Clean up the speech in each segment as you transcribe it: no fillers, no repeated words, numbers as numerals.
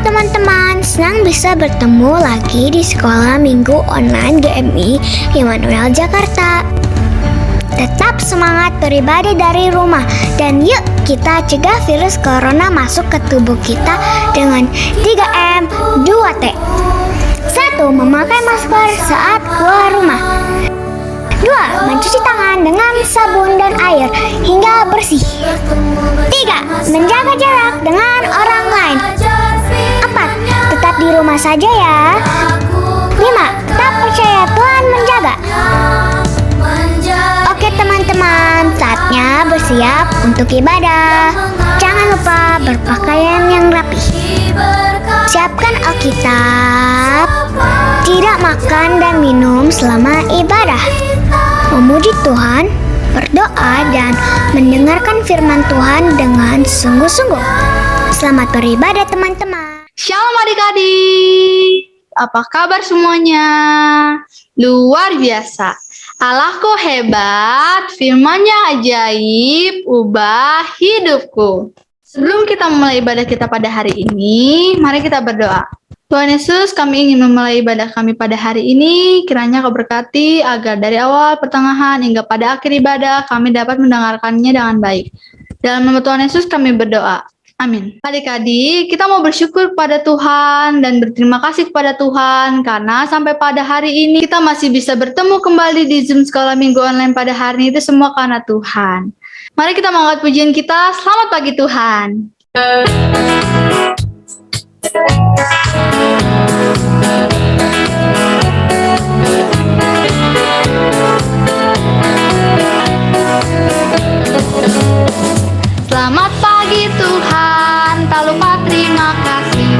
teman-teman, senang bisa bertemu lagi di Sekolah Minggu Online GMI Immanuel Jakarta. Tetap semangat beribadah dari rumah dan yuk kita cegah virus corona masuk ke tubuh kita dengan 3M, 2T. 1. Memakai masker saat keluar rumah. 2. Mencuci tangan dengan sabun dan air hingga bersih. 3. Menjaga jarak dengan orang lain. 4. Tetap di rumah saja ya. 5. Tetap percaya Tuhan menjaga. Oke teman-teman, saatnya bersiap untuk ibadah. Jangan lupa berpakaian yang rapi. Siapkan Alkitab. Tidak makan dan minum selama ibadah. Memuji Tuhan, berdoa dan mendengarkan firman Tuhan dengan sungguh-sungguh. Selamat beribadah teman-teman. Shalom adik-adik, apa kabar semuanya? Luar biasa, Allahku hebat, firman-Nya ajaib, ubah hidupku. Sebelum kita memulai ibadah kita pada hari ini, mari kita berdoa. Tuhan Yesus, kami ingin memulai ibadah kami pada hari ini, kiranya Kau berkati agar dari awal, pertengahan, hingga pada akhir ibadah kami dapat mendengarkannya dengan baik. Dalam nama Tuhan Yesus kami berdoa. Amin. Adik-adik, kita mau bersyukur kepada Tuhan dan berterima kasih kepada Tuhan karena sampai pada hari ini kita masih bisa bertemu kembali di Zoom Sekolah Minggu Online pada hari ini, itu semua karena Tuhan. Mari kita mengangkat pujian kita. Selamat pagi Tuhan. Selamat pagi Tuhan, tak lupa terima kasih.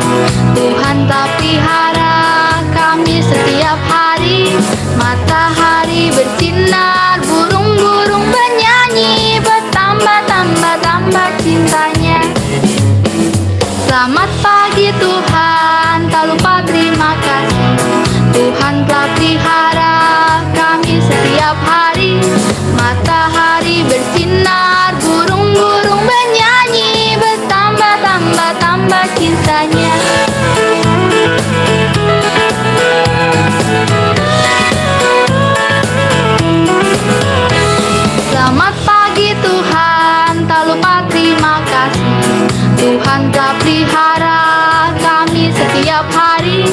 Tuhan tak pelihara kami setiap hari. Matahari bersinar, burung-burung bernyanyi, bertambah-tambah cintanya. Selamat pagi Tuhan, tak lupa terima kasih. Tuhan telah pelihara kami setiap hari. Matahari bersinar, burung-burung bernyanyi, bertambah-tambah cintanya. Selamat pagi Tuhan, tak lupa terima kasih. Tuhan telah pelihara kami setiap hari.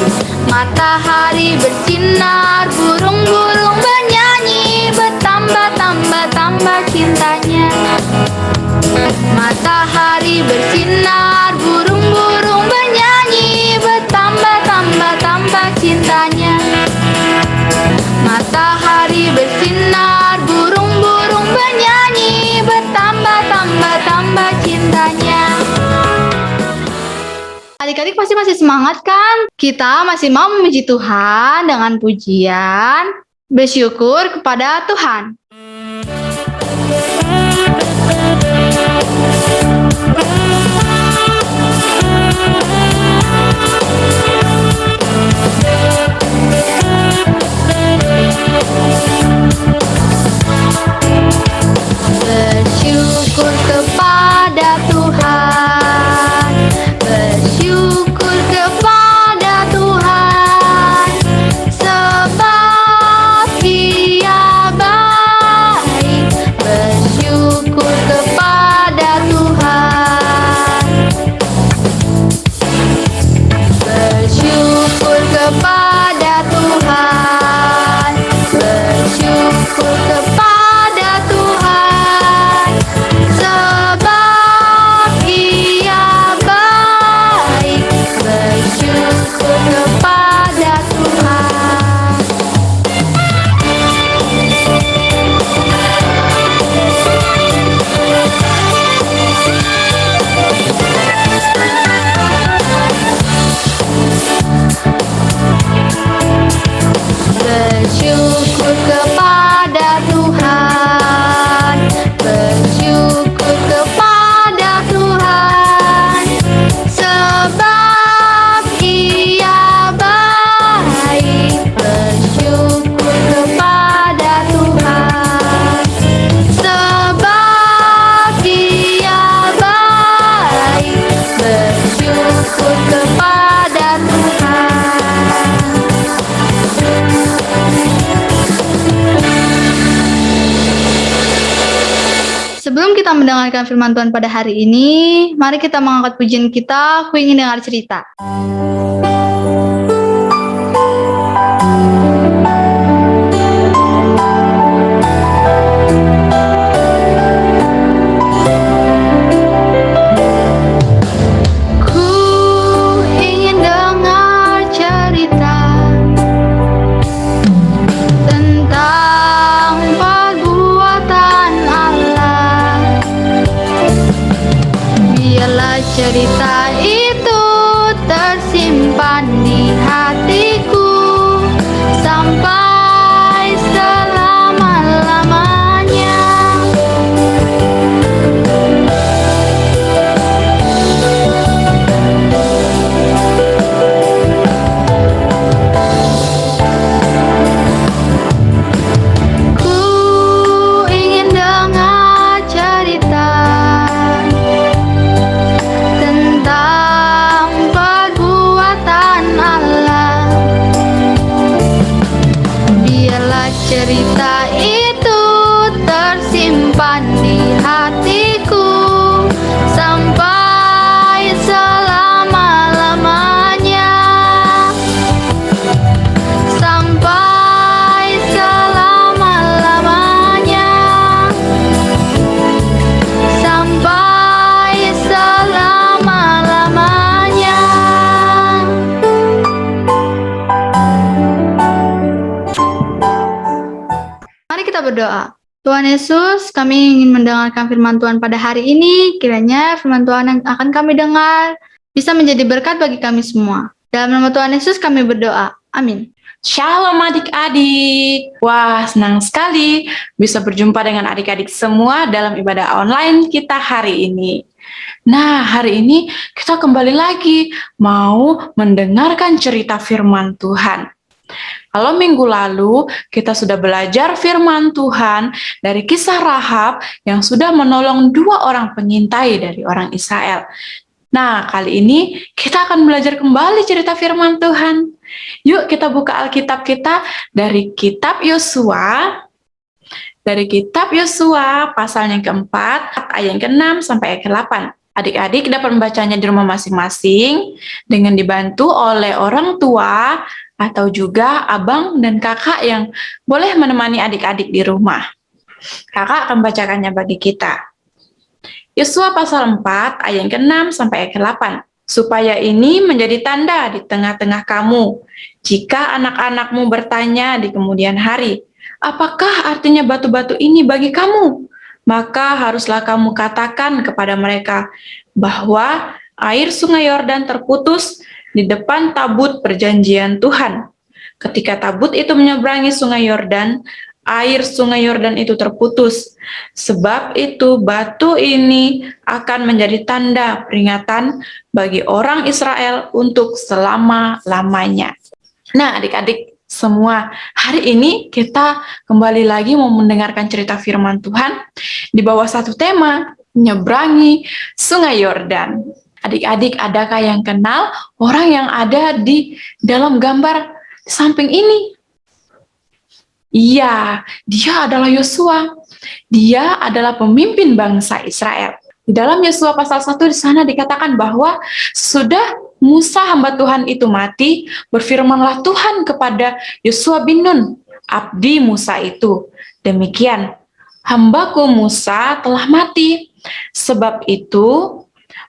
Matahari bersinar, burung-burung bernyanyi, bertambah-tambah cintanya. Matahari bersinar, burung-burung bernyanyi, bertambah-tambah cintanya. Matahari bersinar, burung-burung bernyanyi, bertambah-tambah cintanya. Adik-adik pasti masih semangat kan? Kita masih mau memuji Tuhan dengan pujian, bersyukur kepada Tuhan. Bersyukur kepada Tuhan, bersyukur kepada Tuhan, sebab Dia baik. Sebelum kita mendengarkan firman Tuhan pada hari ini, mari kita mengangkat pujian kita, Ku Ingin Dengar Cerita. Cerita itu tersimpan di hatiku sampai selama-lamanya. Ku ingin dengar cerita cerita itu tersimpan di hatiku sampai selama-lamanya. Sampai selama-lamanya. Sampai selama-lamanya. Mari kita berdoa. Tuhan Yesus, kami ingin mendengarkan firman Tuhan pada hari ini. Kiranya firman Tuhan yang akan kami dengar bisa menjadi berkat bagi kami semua. Dalam nama Tuhan Yesus kami berdoa. Amin. Shalom adik-adik. Wah, senang sekali bisa berjumpa dengan adik-adik semua dalam ibadah online kita hari ini. Nah, hari ini kita kembali lagi mau mendengarkan cerita firman Tuhan. Kalau minggu lalu kita sudah belajar firman Tuhan dari kisah Rahab yang sudah menolong 2 orang pengintai dari orang Israel. Nah, kali ini kita akan belajar kembali cerita firman Tuhan. Yuk kita buka Alkitab kita dari kitab Yosua. Dari kitab Yosua pasal yang keempat, ayat yang ke-6 sampai ayat ke-8. Adik-adik dapat membacanya di rumah masing-masing dengan dibantu oleh orang tua atau juga abang dan kakak yang boleh menemani adik-adik di rumah. Kakak akan bacakannya bagi kita. Yosua pasal 4 ayat yang ke-6 sampai ayat ke-8. Supaya ini menjadi tanda di tengah-tengah kamu, jika anak-anakmu bertanya di kemudian hari, apakah artinya batu-batu ini bagi kamu? Maka haruslah kamu katakan kepada mereka bahwa air sungai Yordan terputus di depan tabut perjanjian Tuhan. Ketika tabut itu menyeberangi sungai Yordan, air sungai Yordan itu terputus. Sebab itu batu ini akan menjadi tanda peringatan bagi orang Israel untuk selama-lamanya. Nah, adik-adik semua, hari ini kita kembali lagi mau mendengarkan cerita firman Tuhan di bawah satu tema, menyeberangi sungai Yordan. Adik-adik, adakah yang kenal orang yang ada di dalam gambar di samping ini? Iya, dia adalah Yosua. Dia adalah pemimpin bangsa Israel. Di dalam Yosua pasal 1 di sana dikatakan bahwa sudah Musa hamba Tuhan itu mati, berfirmanlah Tuhan kepada Yosua bin Nun, abdi Musa itu. Demikian, hambaku Musa telah mati. Sebab itu,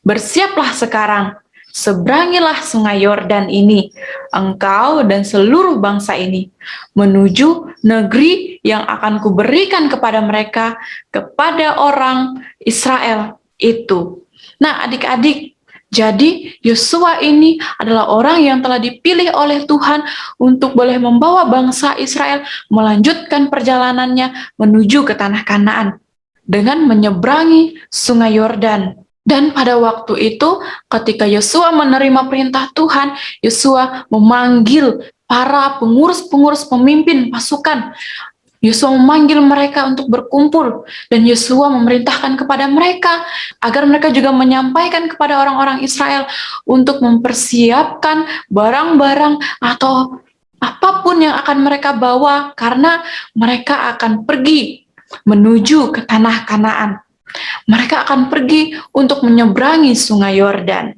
bersiaplah sekarang, seberangilah sungai Yordan ini, engkau dan seluruh bangsa ini, menuju negeri yang akan kuberikan kepada mereka, kepada orang Israel itu. Nah, adik-adik, jadi Yosua ini adalah orang yang telah dipilih oleh Tuhan untuk boleh membawa bangsa Israel melanjutkan perjalanannya menuju ke tanah Kanaan dengan menyeberangi sungai Yordan. Dan pada waktu itu, ketika Yosua menerima perintah Tuhan, Yosua memanggil para pengurus-pengurus pemimpin pasukan. Yosua memanggil mereka untuk berkumpul, dan Yosua memerintahkan kepada mereka agar mereka juga menyampaikan kepada orang-orang Israel untuk mempersiapkan barang-barang atau apapun yang akan mereka bawa, karena mereka akan pergi menuju ke tanah Kanaan. mereka akan pergi untuk menyeberangi Sungai Yordan.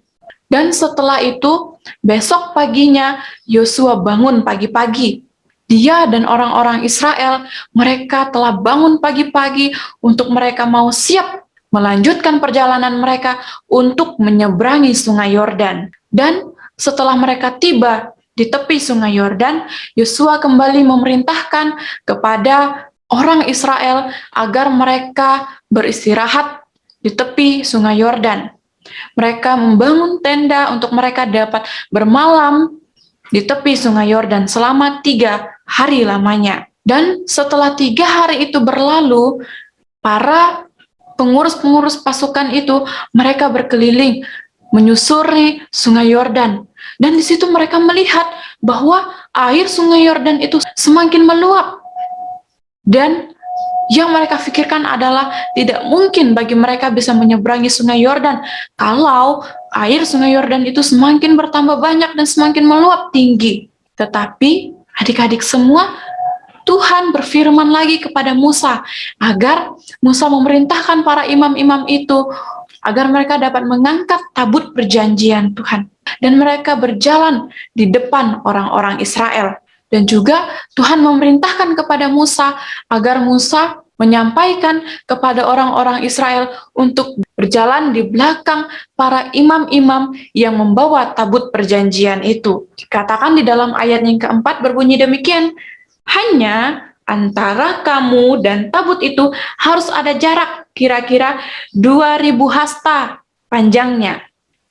Dan setelah itu, besok paginya Yosua bangun pagi-pagi. Dia dan orang-orang Israel, mereka telah bangun pagi-pagi untuk mereka mau siap melanjutkan perjalanan mereka untuk menyeberangi Sungai Yordan. Dan setelah mereka tiba di tepi Sungai Yordan, Yosua kembali memerintahkan kepada orang Israel agar mereka beristirahat di tepi Sungai Yordan. Mereka membangun tenda untuk mereka dapat bermalam di tepi Sungai Yordan selama 3 hari lamanya. Dan setelah 3 hari itu berlalu, para pengurus-pengurus pasukan itu mereka berkeliling menyusuri Sungai Yordan. Dan di situ mereka melihat bahwa air Sungai Yordan itu semakin meluap. Dan yang mereka pikirkan adalah tidak mungkin bagi mereka bisa menyeberangi Sungai Yordan kalau air Sungai Yordan itu semakin bertambah banyak dan semakin meluap tinggi. Tetapi adik-adik semua, Tuhan berfirman lagi kepada Musa agar Musa memerintahkan para imam-imam itu agar mereka dapat mengangkat tabut perjanjian Tuhan. Dan mereka berjalan di depan orang-orang Israel. Dan juga Tuhan memerintahkan kepada Musa agar Musa menyampaikan kepada orang-orang Israel untuk berjalan di belakang para imam-imam yang membawa tabut perjanjian itu. Dikatakan di dalam ayat yang keempat berbunyi demikian, hanya antara kamu dan tabut itu harus ada jarak kira-kira 2000 hasta panjangnya.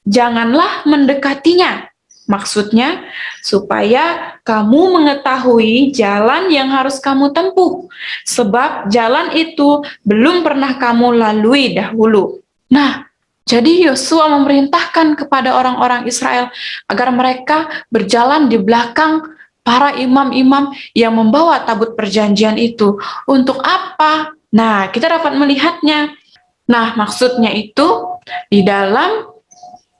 Janganlah mendekatinya. Maksudnya, supaya kamu mengetahui jalan yang harus kamu tempuh, sebab jalan itu belum pernah kamu lalui dahulu. Nah, jadi Yosua memerintahkan kepada orang-orang Israel agar mereka berjalan di belakang para imam-imam yang membawa tabut perjanjian itu. Untuk apa? Nah, kita dapat melihatnya. Nah, maksudnya itu di dalam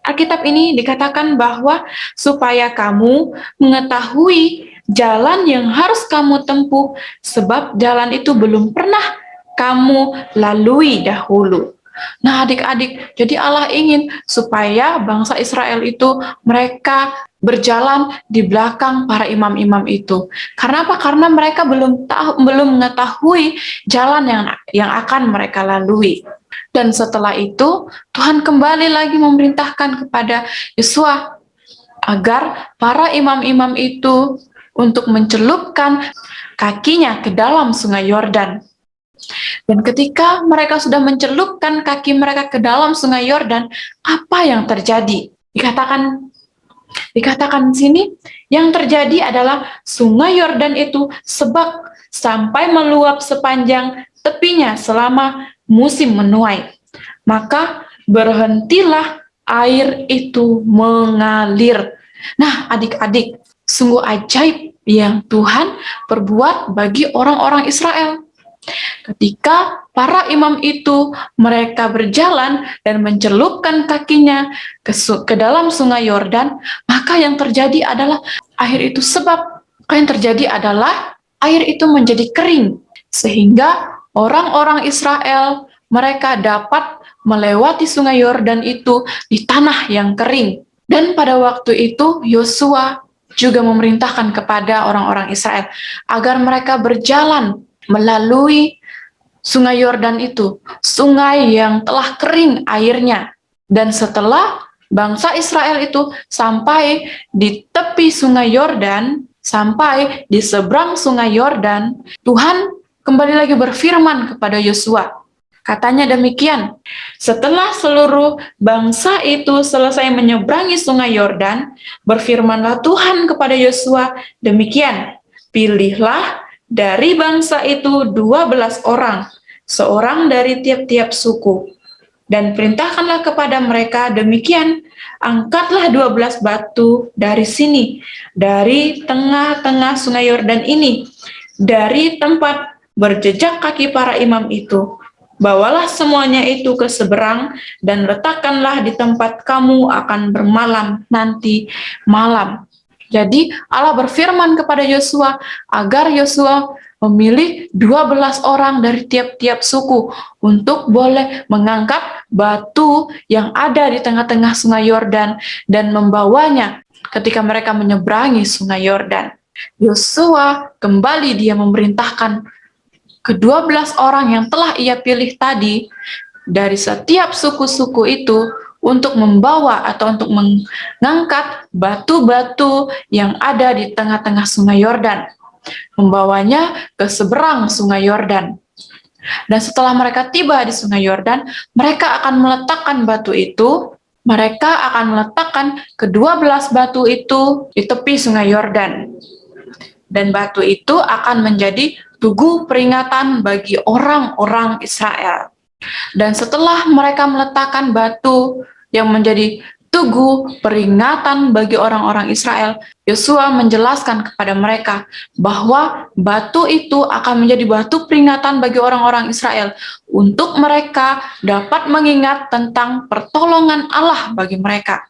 Alkitab ini dikatakan bahwa supaya kamu mengetahui jalan yang harus kamu tempuh, sebab jalan itu belum pernah kamu lalui dahulu. Nah, adik-adik, jadi Allah ingin supaya bangsa Israel itu mereka berjalan di belakang para imam-imam itu. Karena apa? Karena mereka belum mengetahui jalan yang akan mereka lalui. Dan setelah itu, Tuhan kembali lagi memerintahkan kepada Yosua agar para imam-imam itu untuk mencelupkan kakinya ke dalam Sungai Yordan. Dan ketika mereka sudah mencelupkan kaki mereka ke dalam Sungai Yordan, apa yang terjadi? Dikatakan di sini, yang terjadi adalah Sungai Yordan itu sebab sampai meluap sepanjang tepinya selama musim menuai. Maka berhentilah air itu mengalir. Nah, adik-adik, sungguh ajaib yang Tuhan perbuat bagi orang-orang Israel. Ketika para imam itu mereka berjalan dan mencelupkan kakinya ke dalam Sungai Yordan, maka yang terjadi adalah air itu air itu menjadi kering, sehingga orang-orang Israel mereka dapat melewati Sungai Yordan itu di tanah yang kering. Dan pada waktu itu Yosua juga memerintahkan kepada orang-orang Israel agar mereka berjalan melalui Sungai Yordan itu, sungai yang telah kering airnya. Dan setelah bangsa Israel itu sampai di tepi Sungai Yordan, sampai di seberang Sungai Yordan, Tuhan kembali lagi berfirman kepada Yosua. Katanya demikian, setelah seluruh bangsa itu selesai menyeberangi Sungai Yordan, berfirmanlah Tuhan kepada Yosua demikian, pilihlah dari bangsa itu 12 orang, seorang dari tiap-tiap suku. Dan perintahkanlah kepada mereka demikian, angkatlah 12 batu dari sini, dari tengah-tengah Sungai Yordan ini, dari tempat berjejak kaki para imam itu. Bawalah semuanya itu ke seberang dan letakkanlah di tempat kamu akan bermalam nanti malam. Jadi Allah berfirman kepada Yosua agar Yosua memilih 12 orang dari tiap-tiap suku untuk boleh mengangkat batu yang ada di tengah-tengah sungai Yordan dan membawanya ketika mereka menyeberangi sungai Yordan. Yosua kembali dia memerintahkan ke-12 orang yang telah ia pilih tadi dari setiap suku-suku itu untuk membawa atau untuk mengangkat batu-batu yang ada di tengah-tengah sungai Yordan, membawanya ke seberang sungai Yordan. Dan setelah mereka tiba di sungai Yordan, mereka akan meletakkan batu itu, mereka akan meletakkan ke-12 batu itu di tepi sungai Yordan. Dan batu itu akan menjadi tugu peringatan bagi orang-orang Israel. Dan setelah mereka meletakkan batu yang menjadi tugu peringatan bagi orang-orang Israel, Yosua menjelaskan kepada mereka bahwa batu itu akan menjadi batu peringatan bagi orang-orang Israel untuk mereka dapat mengingat tentang pertolongan Allah bagi mereka.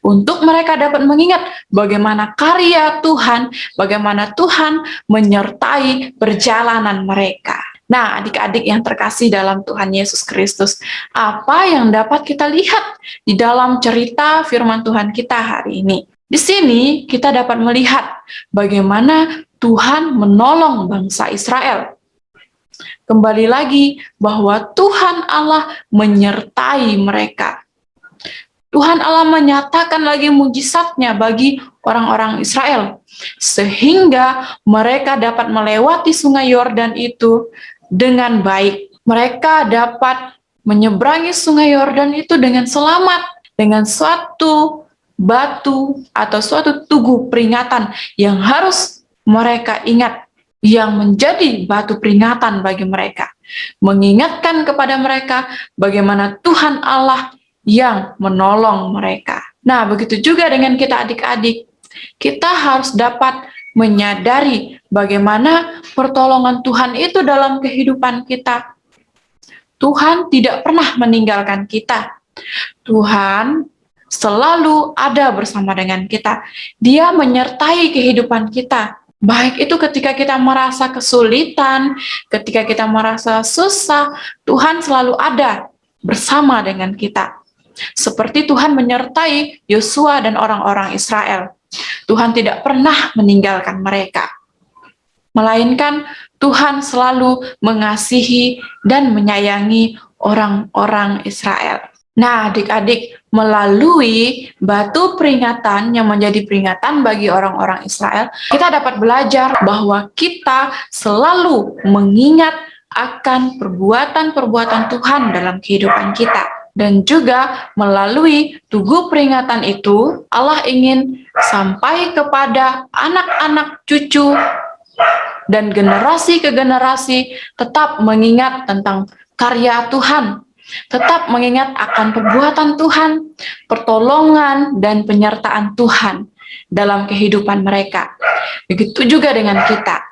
Untuk mereka dapat mengingat bagaimana karya Tuhan, bagaimana Tuhan menyertai perjalanan mereka. Nah, adik-adik yang terkasih dalam Tuhan Yesus Kristus, apa yang dapat kita lihat di dalam cerita firman Tuhan kita hari ini? Di sini kita dapat melihat bagaimana Tuhan menolong bangsa Israel. Kembali lagi bahwa Tuhan Allah menyertai mereka. Tuhan Allah menyatakan lagi mujizatnya bagi orang-orang Israel, sehingga mereka dapat melewati sungai Yordan itu dengan baik. Mereka dapat menyeberangi sungai Yordan itu dengan selamat, dengan suatu batu atau suatu tugu peringatan yang harus mereka ingat, yang menjadi batu peringatan bagi mereka, mengingatkan kepada mereka bagaimana Tuhan Allah yang menolong mereka. Nah, begitu juga dengan kita adik-adik. Kita harus dapat menyadari bagaimana pertolongan Tuhan itu dalam kehidupan kita. Tuhan tidak pernah meninggalkan kita. Tuhan selalu ada bersama dengan kita. Dia menyertai kehidupan kita. Baik itu ketika kita merasa kesulitan, ketika kita merasa susah, Tuhan selalu ada bersama dengan kita. Seperti Tuhan menyertai Yosua dan orang-orang Israel. Tuhan tidak pernah meninggalkan mereka. Melainkan Tuhan selalu mengasihi dan menyayangi orang-orang Israel. Nah, adik-adik, melalui batu peringatan yang menjadi peringatan bagi orang-orang Israel, kita dapat belajar bahwa kita selalu mengingat akan perbuatan-perbuatan Tuhan dalam kehidupan kita. Dan juga melalui tugu peringatan itu, Allah ingin sampai kepada anak-anak cucu dan generasi ke generasi tetap mengingat tentang karya Tuhan, tetap mengingat akan perbuatan Tuhan, pertolongan dan penyertaan Tuhan dalam kehidupan mereka. Begitu juga dengan kita.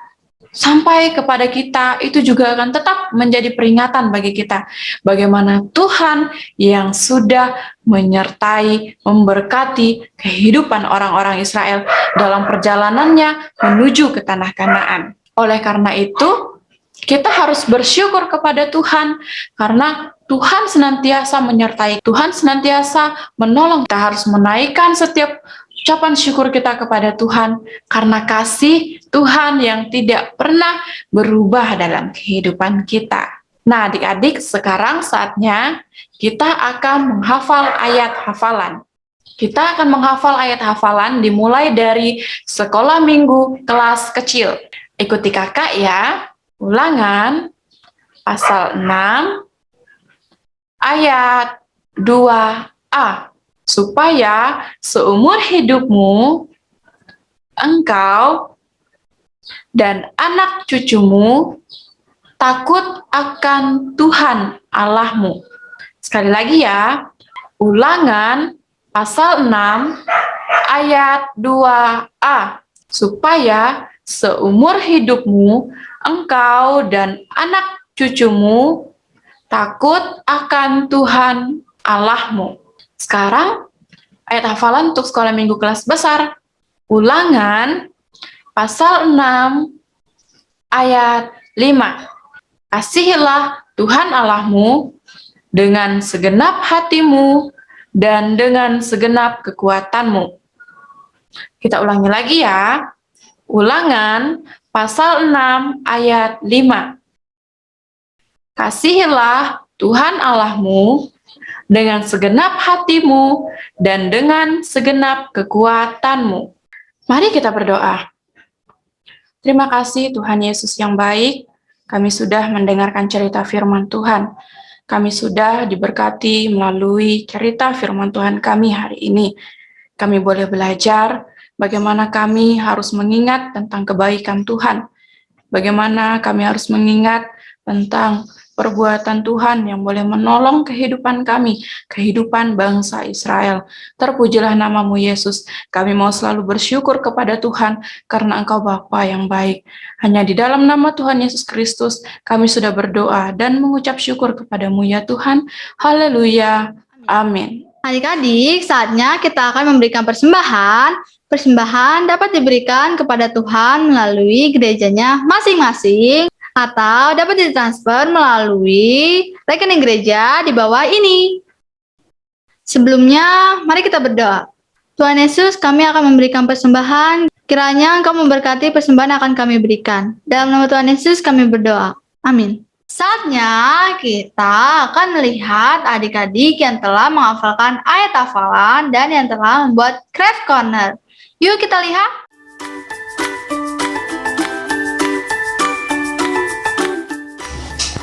Sampai kepada kita, itu juga akan tetap menjadi peringatan bagi kita. Bagaimana Tuhan yang sudah menyertai, memberkati kehidupan orang-orang Israel dalam perjalanannya menuju ke tanah Kanaan. Oleh karena itu, kita harus bersyukur kepada Tuhan, karena Tuhan senantiasa menyertai, Tuhan senantiasa menolong. Kita harus menaikkan setiap ucapan syukur kita kepada Tuhan karena kasih Tuhan yang tidak pernah berubah dalam kehidupan kita. Nah, adik-adik, sekarang saatnya kita akan menghafal ayat hafalan. Kita akan menghafal ayat hafalan dimulai dari sekolah minggu kelas kecil. Ikuti kakak ya. Ulangan pasal 6 ayat 2a. Supaya seumur hidupmu, engkau dan anak cucumu takut akan Tuhan Allahmu. Sekali lagi ya, Ulangan pasal 6 ayat 2a. Supaya seumur hidupmu, engkau dan anak cucumu takut akan Tuhan Allahmu. Sekarang, ayat hafalan untuk sekolah minggu kelas besar. Ulangan pasal 6 ayat 5. Kasihilah Tuhan Allahmu dengan segenap hatimu dan dengan segenap kekuatanmu. Kita ulangi lagi ya. Ulangan pasal 6 ayat 5. Kasihilah Tuhan Allahmu dengan segenap hatimu dan dengan segenap kekuatanmu. Mari kita berdoa. Terima kasih Tuhan Yesus yang baik. Kami sudah mendengarkan cerita firman Tuhan. Kami sudah diberkati melalui cerita firman Tuhan kami hari ini. Kami boleh belajar bagaimana kami harus mengingat tentang kebaikan Tuhan. Bagaimana kami harus mengingat tentang perbuatan Tuhan yang boleh menolong kehidupan kami, kehidupan bangsa Israel. Terpujilah namamu Yesus. Kami mau selalu bersyukur kepada Tuhan karena Engkau Bapa yang baik. Hanya di dalam nama Tuhan Yesus Kristus kami sudah berdoa dan mengucap syukur kepadamu ya Tuhan. Haleluya. Amin. Adik-adik, saatnya kita akan memberikan persembahan. Persembahan dapat diberikan kepada Tuhan melalui gerejanya masing-masing atau dapat ditransfer melalui rekening gereja di bawah ini. Sebelumnya, mari kita berdoa. Tuhan Yesus, kami akan memberikan persembahan. Kiranya Engkau memberkati persembahan yang akan kami berikan. Dalam nama Tuhan Yesus kami berdoa. Amin. Saatnya kita akan melihat adik-adik yang telah menghafalkan ayat hafalan dan yang telah membuat craft corner. Yuk kita lihat.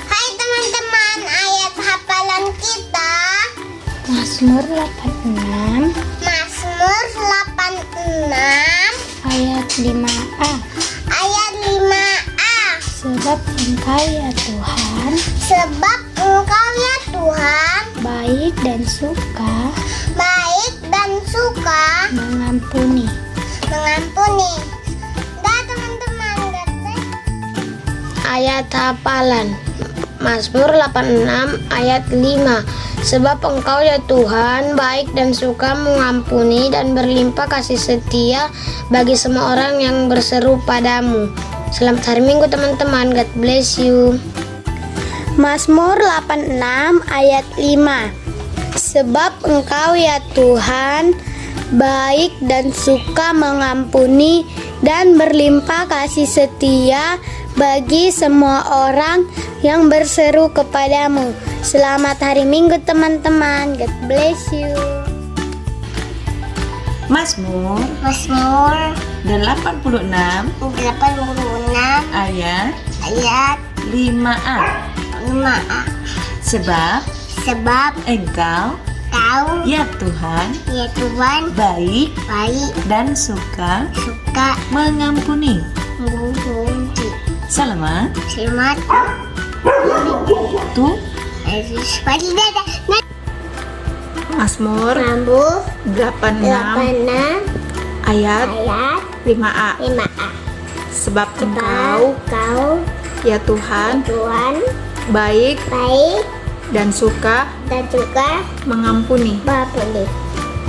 Hai teman-teman, ayat hafalan kita Mazmur 86 ayat 5a. Ayat 5a. Sebab Engkau ya Tuhan Sebab Engkau ya Tuhan baik dan suka baik dan suka mengampuni. Dah teman-teman, guys. Ayat hafalan Mazmur 86 ayat 5. Sebab Engkau ya Tuhan baik dan suka mengampuni dan berlimpah kasih setia bagi semua orang yang berseru padamu. Selamat hari Minggu teman-teman. God bless you. Mazmur 86 ayat 5. Sebab Engkau ya Tuhan baik dan suka mengampuni dan berlimpah kasih setia bagi semua orang yang berseru kepadamu. Selamat hari Minggu teman-teman. God bless you. Mazmur Mazmur 86 ayat ayat 5a. 5a. Sebab Sebab Engkau Kau ya Tuhan ya Tuhan baik baik dan suka suka mengampuni. mengunci. Selamat Selamat tuh Yesus pagi dadah. Mazmur Mazmur 86 86 ayat ayat 5a. 5a. Sebab Kau ya Tuhan Tuhan baik baik dan suka dan juga mengampuni. mengampuni.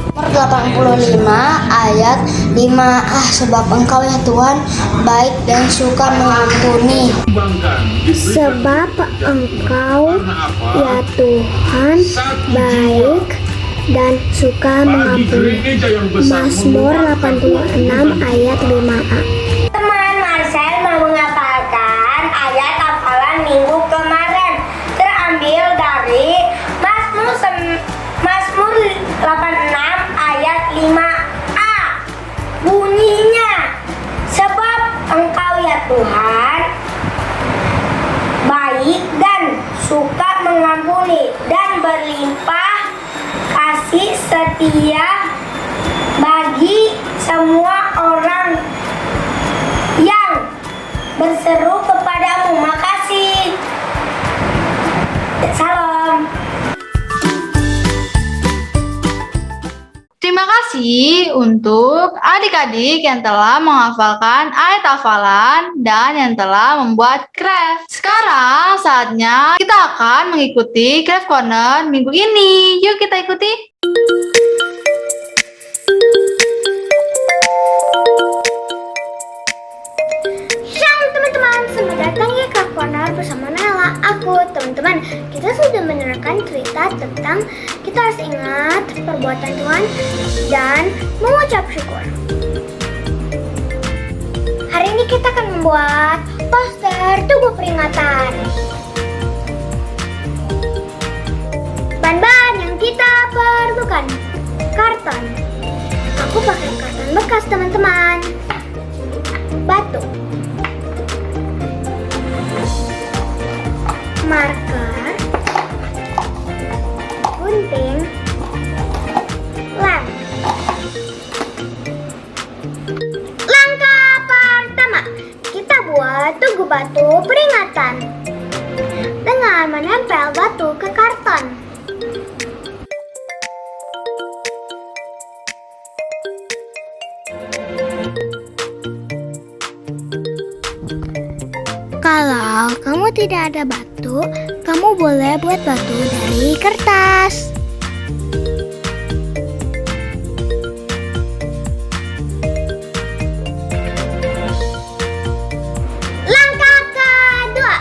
Nomor 85 ayat 5a. Sebab Engkau ya Tuhan baik dan suka mengampuni. Sebab Engkau ya Tuhan baik dan suka mengampuni. Mazmur 86 ayat 5a. Teman Marcel mau menghafalkan ayat hafalan minggu kemarin terambil dari Mazmur 86 ayat 5a. Bunyinya, sebab Engkau ya Tuhan baik dan suka mengampuni dan berlimpah kasih setia bagi semua orang yang berseru kepadamu. Makasih. Salam. Terima kasih untuk adik-adik yang telah menghafalkan ayat hafalan dan yang telah membuat craft. Sekarang saatnya kita akan mengikuti craft corner minggu ini. Yuk kita ikuti. teman-teman, kita sudah menerangkan cerita tentang kita harus ingat perbuatan Tuhan dan mengucap syukur. Hari ini kita akan membuat poster tugu peringatan. Bahan-bahan yang kita perlukan: karton. Aku pakai karton bekas, teman-teman. Batu, marker, gunting, lem. Langkah pertama, kita buat tugu batu peringatan dengan menempel batu ke karton. Kalau kamu tidak ada batu, kamu boleh buat batu dari kertas. Langkah kedua,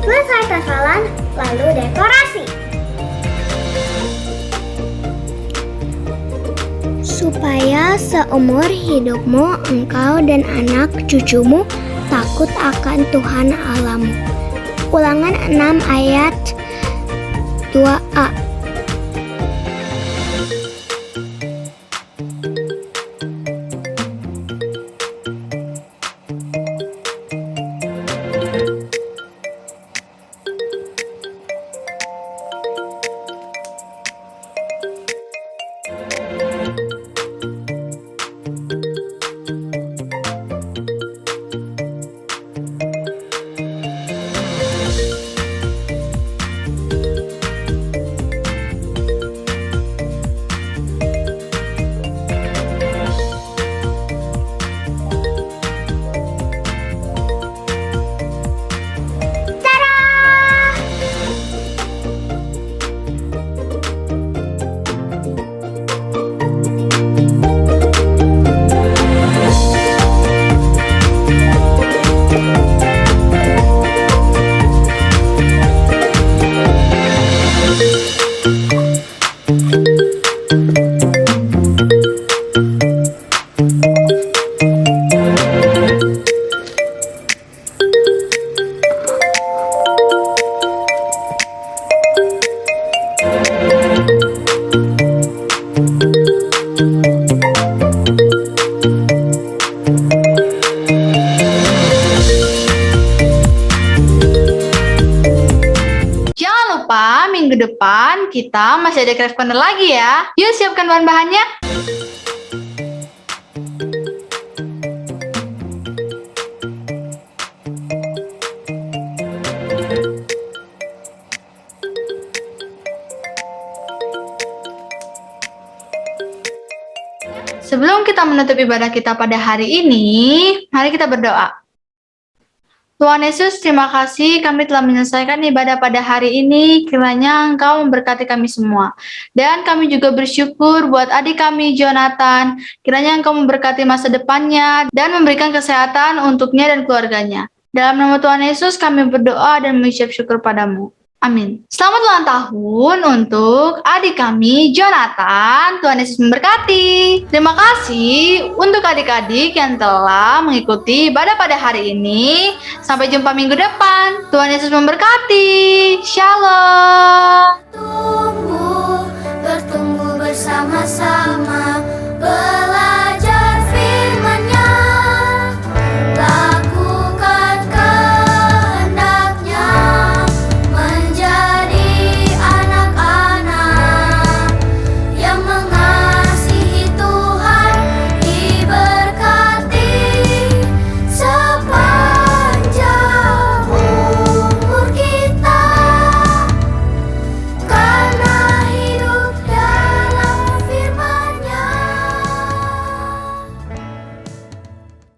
selesai hafalan, lalu dekorasi. Supaya seumur hidupmu engkau dan anak cucumu takut akan Tuhan Allahmu. Ulangan 6 ayat 2a. Minggu depan kita masih ada craft corner lagi ya. Yuk siapkan bahan-bahannya. Sebelum kita menutup ibadah kita pada hari ini, mari kita berdoa. Tuhan Yesus, terima kasih kami telah menyelesaikan ibadah pada hari ini. Kiranya Engkau memberkati kami semua. Dan kami juga bersyukur buat adik kami, Jonathan. Kiranya Engkau memberkati masa depannya dan memberikan kesehatan untuknya dan keluarganya. Dalam nama Tuhan Yesus kami berdoa dan mengucap syukur padamu. Amin. Selamat ulang tahun untuk adik kami, Jonathan. Tuhan Yesus memberkati. Terima kasih untuk adik-adik yang telah mengikuti ibadah pada hari ini. Sampai jumpa minggu depan. Tuhan Yesus memberkati. Shalom. Bertumbuh bersama-sama.